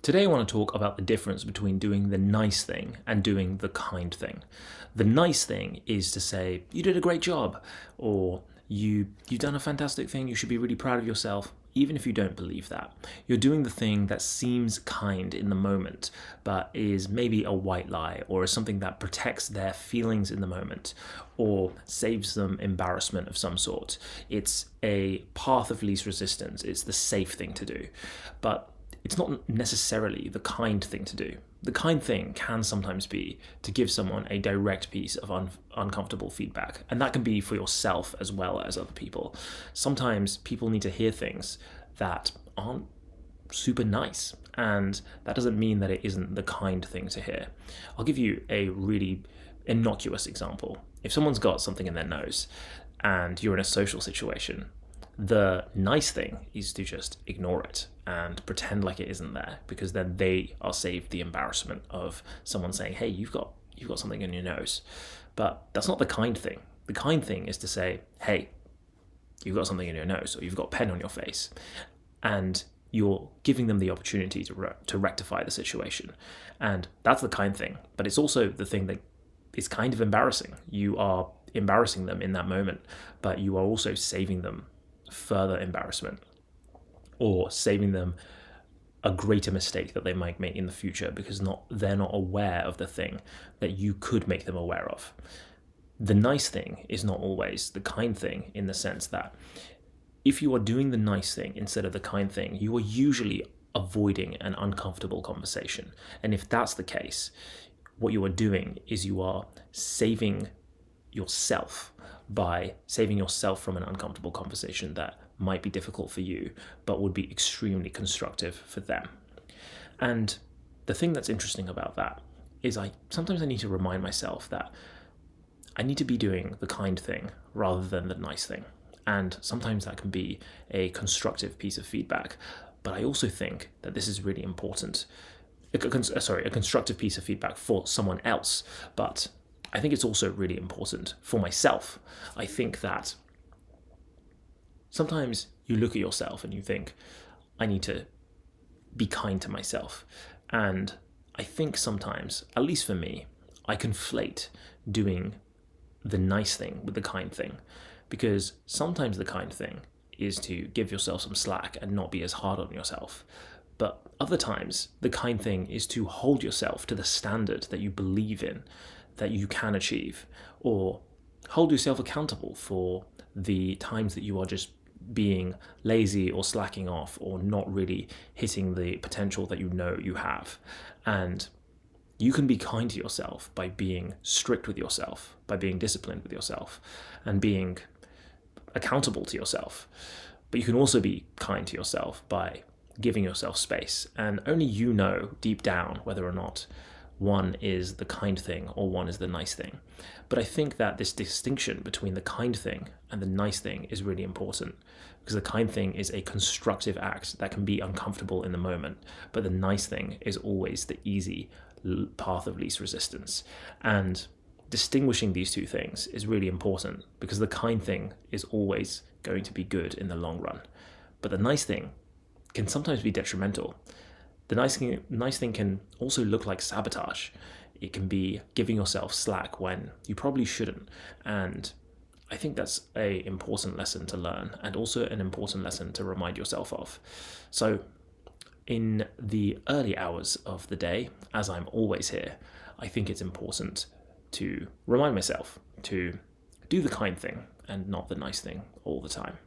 Today I want to talk about the difference between doing the nice thing and doing the kind thing. The nice thing is to say, you did a great job, or you've done a fantastic thing, you should be really proud of yourself, even if you don't believe that. You're doing the thing that seems kind in the moment, but is maybe a white lie, or is something that protects their feelings in the moment, or saves them embarrassment of some sort. It's a path of least resistance, it's the safe thing to do. But it's not necessarily the kind thing to do. The kind thing can sometimes be to give someone a direct piece of uncomfortable feedback, and that can be for yourself as well as other people. Sometimes people need to hear things that aren't super nice, and that doesn't mean that it isn't the kind thing to hear. I'll give you a really innocuous example. If someone's got something in their nose and you're in a social situation, the nice thing is to just ignore it and pretend like it isn't there, because then they are saved the embarrassment of someone saying, hey, you've got something in your nose. But that's not the kind thing. The kind thing is to say, hey, you've got something in your nose, or you've got pen on your face, and you're giving them the opportunity to rectify the situation. And that's the kind thing. But it's also the thing that is kind of embarrassing. You are embarrassing them in that moment, but you are also saving them further embarrassment, or saving them a greater mistake that they might make in the future, because they're not aware of the thing that you could make them aware of. The nice thing is not always the kind thing, in the sense that if you are doing the nice thing instead of the kind thing, you are usually avoiding an uncomfortable conversation. And if that's the case, what you are doing is you are saving yourself from an uncomfortable conversation that might be difficult for you, but would be extremely constructive for them. And the thing that's interesting about that is sometimes I need to remind myself that I need to be doing the kind thing rather than the nice thing. And sometimes that can be a constructive piece of feedback. But I also think that this is really important. A constructive piece of feedback for someone else, but I think it's also really important for myself. I think that sometimes you look at yourself and you think, I need to be kind to myself. And I think sometimes, at least for me, I conflate doing the nice thing with the kind thing. Because sometimes the kind thing is to give yourself some slack and not be as hard on yourself. But other times, the kind thing is to hold yourself to the standard that you believe in, that you can achieve, or hold yourself accountable for the times that you are just being lazy or slacking off or not really hitting the potential that you know you have. And you can be kind to yourself by being strict with yourself, by being disciplined with yourself, and being accountable to yourself. But you can also be kind to yourself by giving yourself space. And only you know deep down whether or not one is the kind thing or one is the nice thing. But I think that this distinction between the kind thing and the nice thing is really important, because the kind thing is a constructive act that can be uncomfortable in the moment, but the nice thing is always the easy path of least resistance. And distinguishing these two things is really important, because the kind thing is always going to be good in the long run, but the nice thing can sometimes be detrimental. The nice thing can also look like sabotage. It can be giving yourself slack when you probably shouldn't. And I think that's an important lesson to learn, and also an important lesson to remind yourself of. So in the early hours of the day, as I'm always here, I think it's important to remind myself to do the kind thing and not the nice thing all the time.